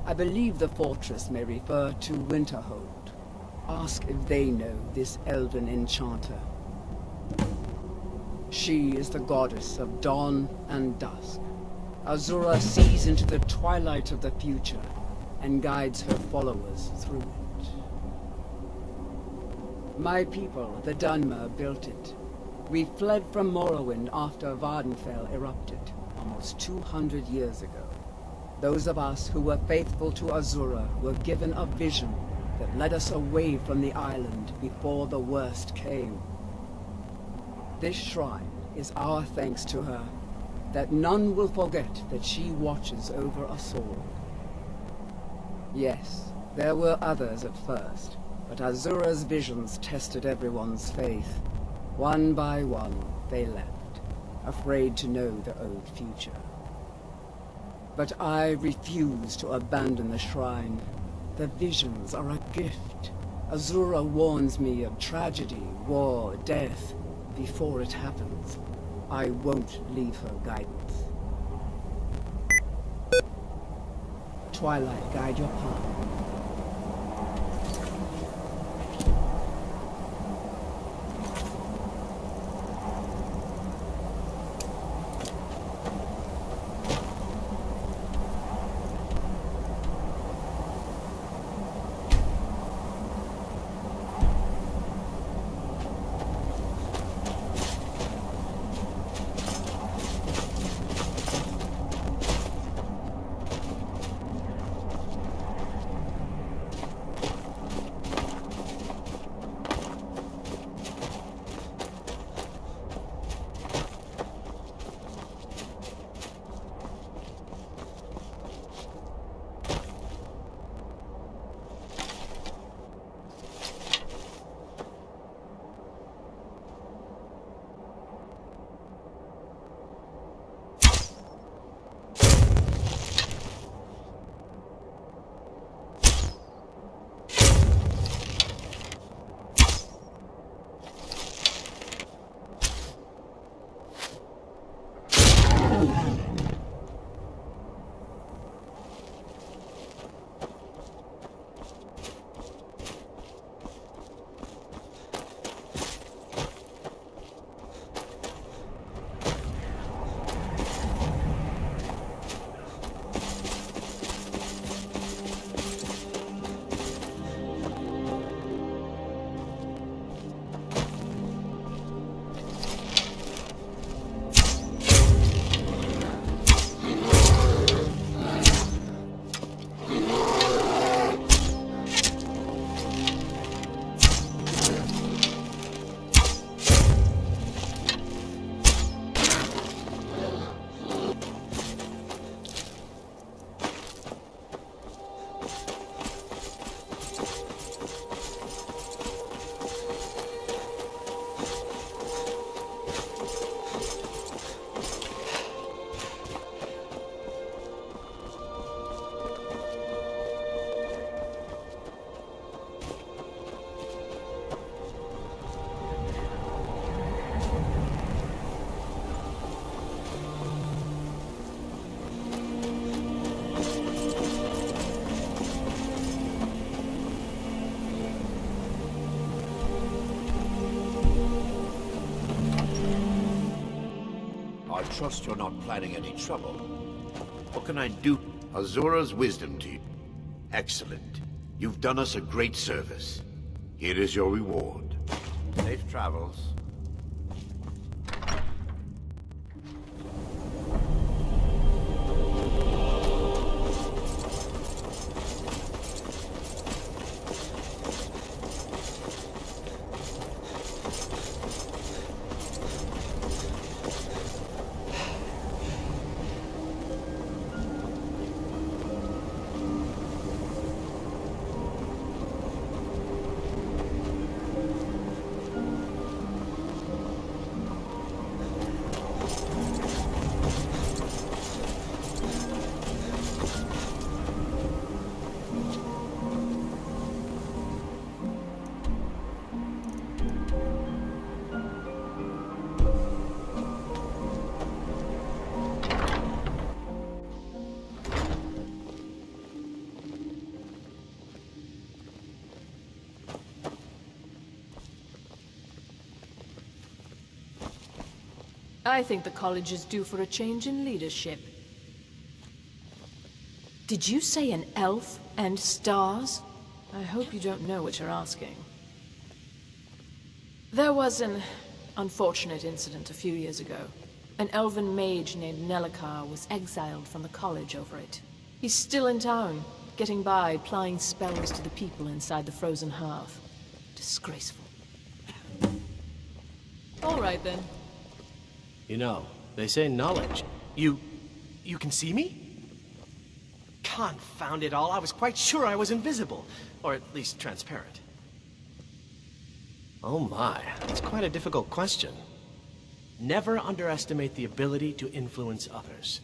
I believe the fortress may refer to Winterhold. Ask if they know this elven enchanter. She is the goddess of dawn and dusk. Azura sees into the twilight of the future and guides her followers through it. My people, the Dunmer, built it. We fled from Morrowind after Vardenfell erupted, almost 200 years ago. Those of us who were faithful to Azura were given a vision that led us away from the island before the worst came. This shrine is our thanks to her, that none will forget that she watches over us all. Yes, there were others at first, but Azura's visions tested everyone's faith. One by one, they left, afraid to know their own future. But I refuse to abandon the shrine. The visions are a gift. Azura warns me of tragedy, war, death, before it happens. I won't leave her guidance. Twilight, guide your path. I trust you're not planning any trouble. What can I do? Azura's wisdom to you. Excellent. You've done us a great service. Here is your reward. Safe travels. I think the college is due for a change in leadership. Did you say an elf and stars? I hope you don't know what you're asking. There was an unfortunate incident a few years ago. An elven mage named Nelikar was exiled from the college over it. He's still in town, getting by, applying spells to the people inside the frozen hearth. Disgraceful. All right, then. You know, they say knowledge. You can see me? Confound it all, I was quite sure I was invisible. Or at least transparent. Oh my, that's quite a difficult question. Never underestimate the ability to influence others.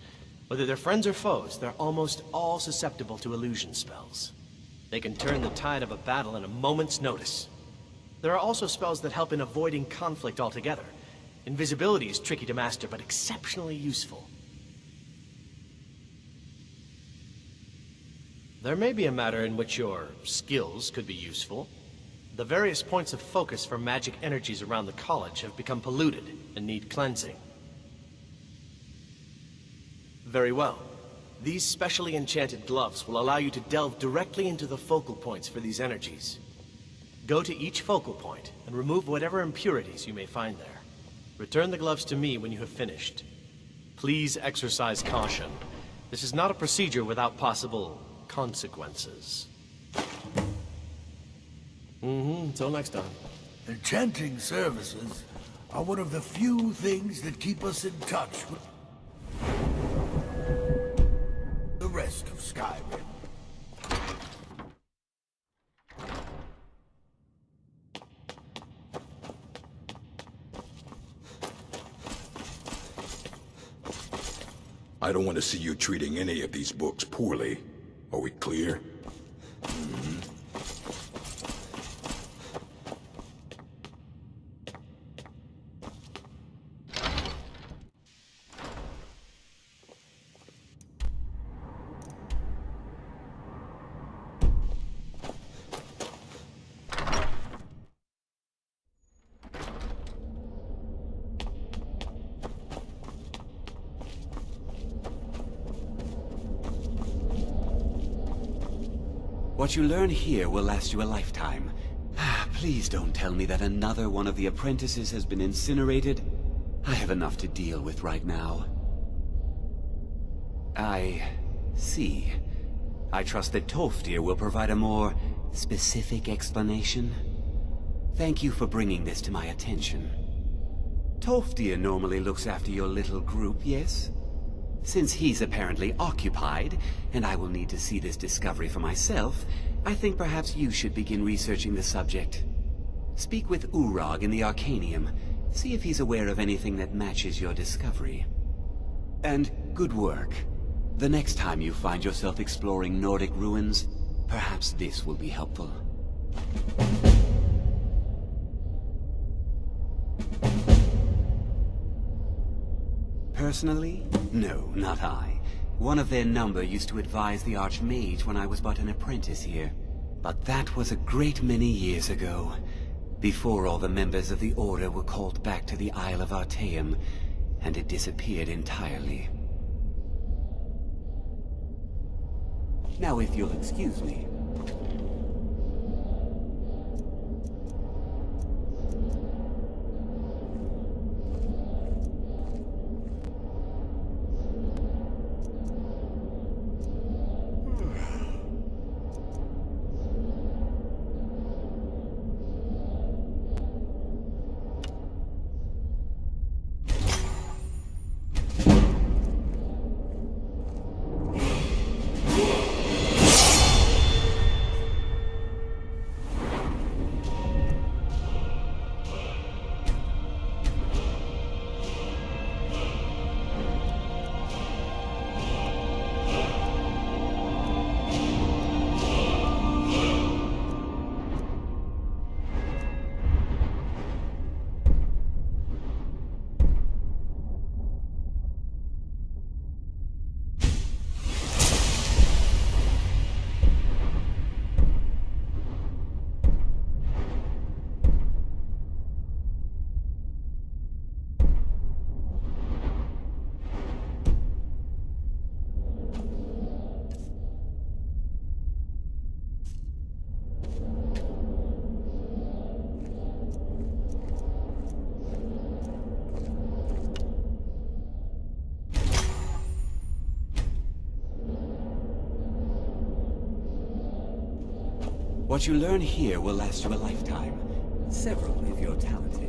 Whether they're friends or foes, they're almost all susceptible to illusion spells. They can turn the tide of a battle in a moment's notice. There are also spells that help in avoiding conflict altogether. Invisibility is tricky to master, but exceptionally useful. There may be a matter in which your skills could be useful. The various points of focus for magic energies around the college have become polluted and need cleansing. Very well. These specially enchanted gloves will allow you to delve directly into the focal points for these energies. Go to each focal point and remove whatever impurities you may find there. Return the gloves to me when you have finished. Please exercise caution. This is not a procedure without possible consequences. Until next time. Enchanting services are one of the few things that keep us in touch with the rest of Skyrim. I don't want to see you treating any of these books poorly. Are we clear? What you learn here will last you a lifetime. Please don't tell me that another one of the apprentices has been incinerated. I have enough to deal with right now. I see. I trust that Toftir will provide a more specific explanation. Thank you for bringing this to my attention. Toftir normally looks after your little group, yes? Since he's apparently occupied, and I will need to see this discovery for myself, I think perhaps you should begin researching the subject. Speak with Urag in the Arcanium. See if he's aware of anything that matches your discovery. And good work. The next time you find yourself exploring Nordic ruins, perhaps this will be helpful. Personally? No, not I. One of their number used to advise the Archmage when I was but an apprentice here. But that was a great many years ago, before all the members of the Order were called back to the Isle of Artaeum, and it disappeared entirely. Now if you'll excuse me. What you learn here will last you a lifetime. Several if you're talented.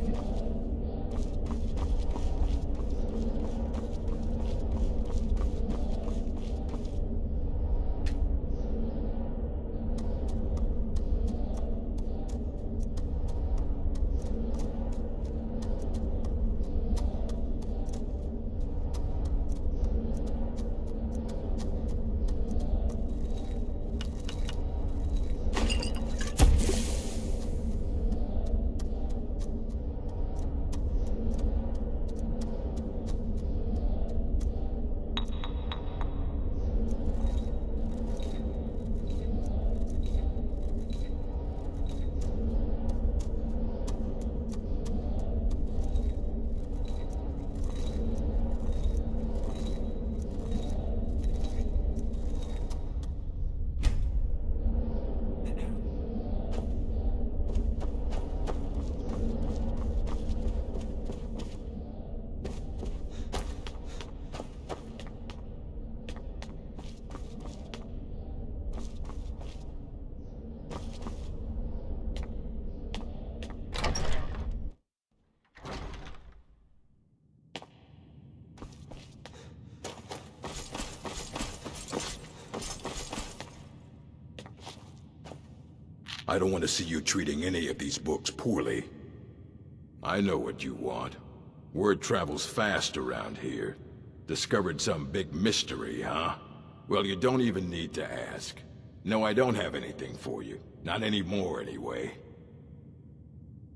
I don't want to see you treating any of these books poorly. I know what you want. Word travels fast around here. Discovered some big mystery, huh? Well, you don't even need to ask. No, I don't have anything for you. Not anymore, anyway.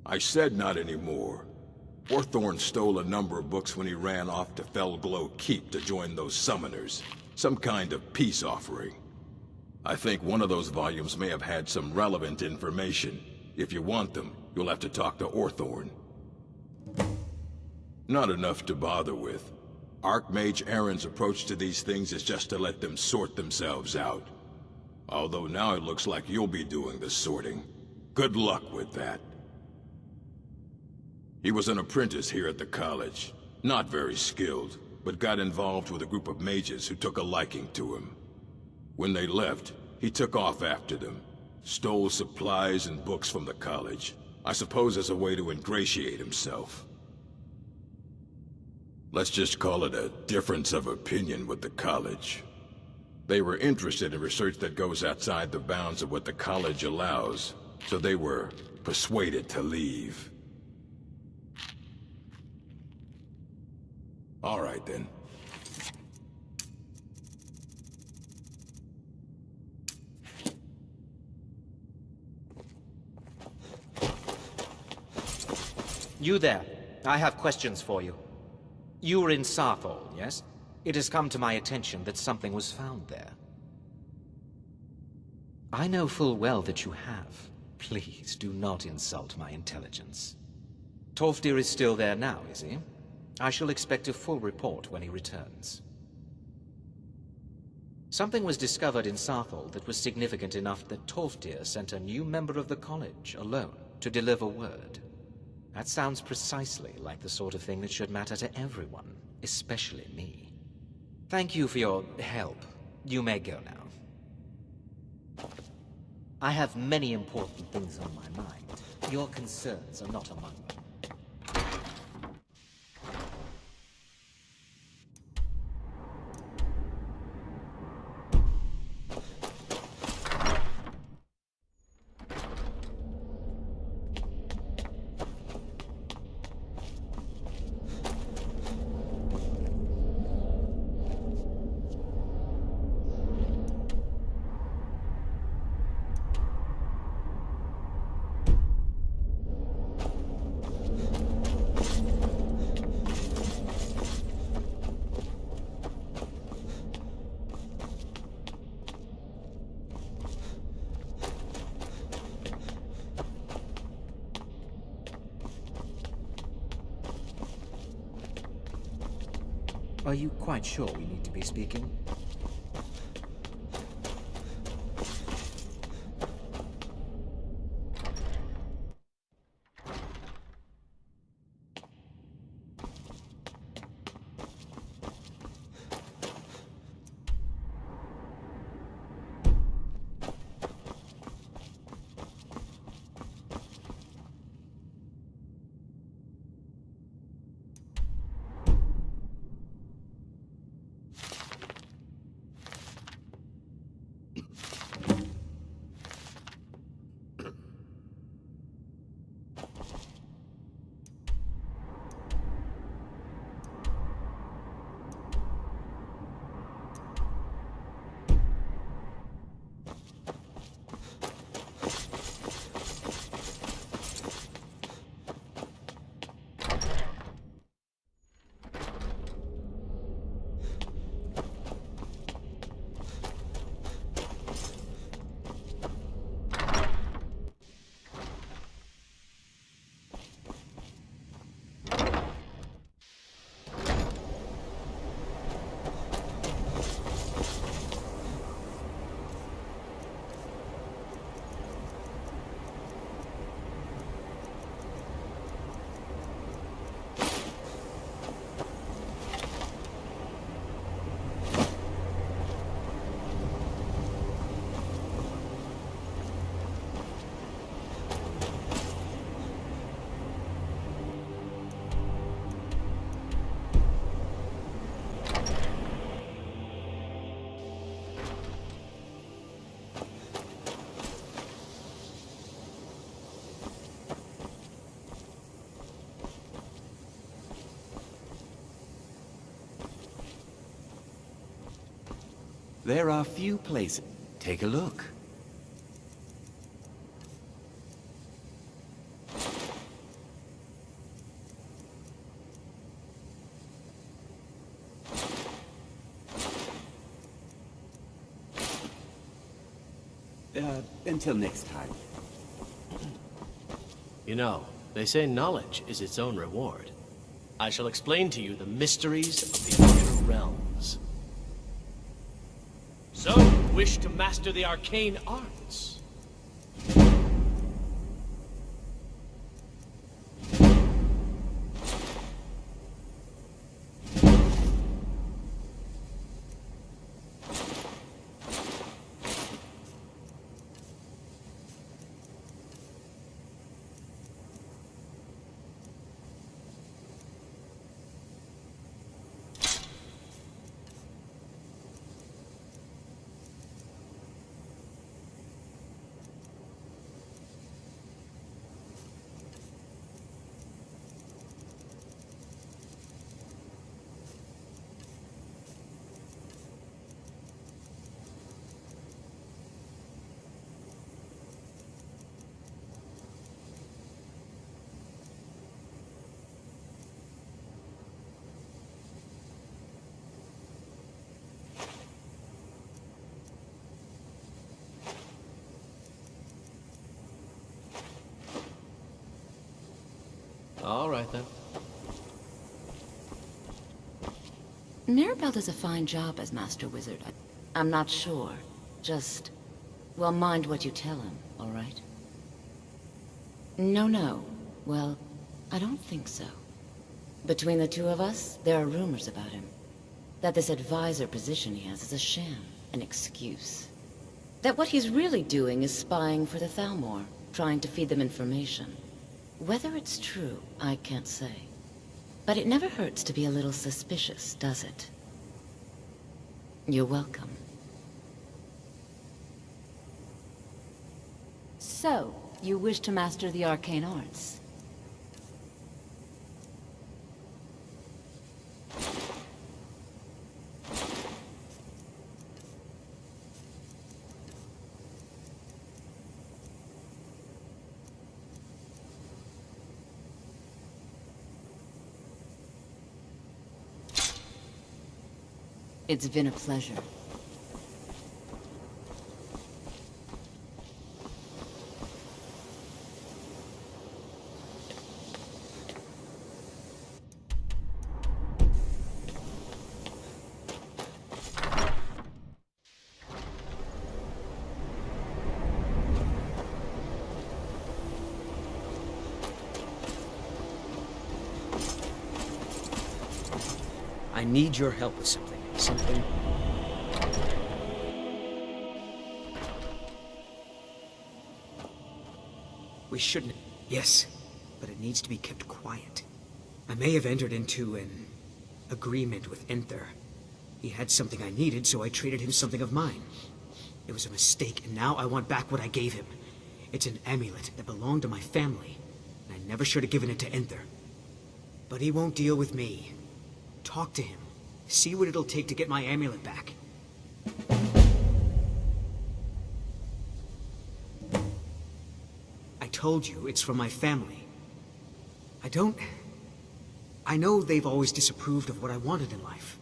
I said not anymore. Orthorn stole a number of books when he ran off to Felglow Keep to join those summoners. Some kind of peace offering. I think one of those volumes may have had some relevant information. If you want them, you'll have to talk to Orthorn. Not enough to bother with. Archmage Aaron's approach to these things is just to let them sort themselves out. Although now it looks like you'll be doing the sorting. Good luck with that. He was an apprentice here at the college. Not very skilled, but got involved with a group of mages who took a liking to him. When they left, he took off after them. Stole supplies and books from the college. I suppose as a way to ingratiate himself. Let's just call it a difference of opinion with the college. They were interested in research that goes outside the bounds of what the college allows, so they were persuaded to leave. All right, then. You there. I have questions for you. You were in Sarthol, yes? It has come to my attention that something was found there. I know full well that you have. Please do not insult my intelligence. Tolfdir is still there now, is he? I shall expect a full report when he returns. Something was discovered in Sarthol that was significant enough that Tolfdir sent a new member of the college alone to deliver word. That sounds precisely like the sort of thing that should matter to everyone, especially me. Thank you for your help. You may go now. I have many important things on my mind. Your concerns are not among them. Are you quite sure we need to be speaking? There are few places. Take a look. Until next time. You know, they say knowledge is its own reward. I shall explain to you the mysteries of the outer realms. So, wish to master the arcane arts? All right, then. Mirabelle does a fine job as Master Wizard. I'm not sure. Just, well, mind what you tell him, all right? No. Well, I don't think so. Between the two of us, there are rumors about him. That this advisor position he has is a sham, an excuse. That what he's really doing is spying for the Thalmor, trying to feed them information. Whether it's true, I can't say. But it never hurts to be a little suspicious, does it? You're welcome. So, you wish to master the arcane arts? It's been a pleasure. I need your help with something. Something... We shouldn't... Yes, but it needs to be kept quiet. I may have entered into an agreement with Enther. He had something I needed, so I traded him something of mine. It was a mistake, and now I want back what I gave him. It's an amulet that belonged to my family, and I never should have given it to Enther. But he won't deal with me. Talk to him. See what it'll take to get my amulet back. I told you, it's from my family. I know they've always disapproved of what I wanted in life.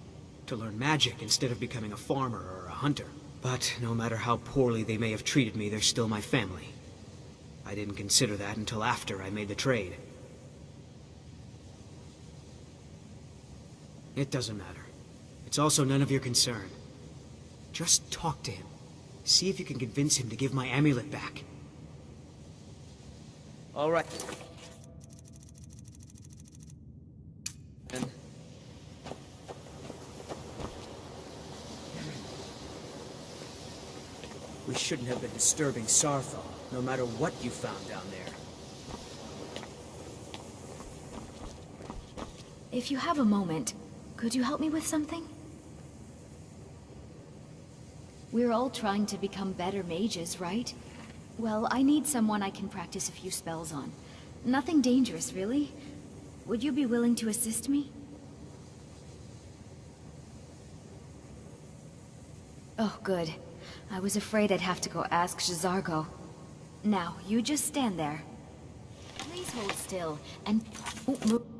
To learn magic instead of becoming a farmer or a hunter. But no matter how poorly they may have treated me, they're still my family. I didn't consider that until after I made the trade. It doesn't matter. It's also none of your concern. Just talk to him. See if you can convince him to give my amulet back. All right. And... We shouldn't have been disturbing Sarthal, no matter what you found down there. If you have a moment, could you help me with something? We're all trying to become better mages, right? Well, I need someone I can practice a few spells on. Nothing dangerous, really. Would you be willing to assist me? Oh, good. I was afraid I'd have to go ask J'zargo. Now, you just stand there. Please hold still, and don't move.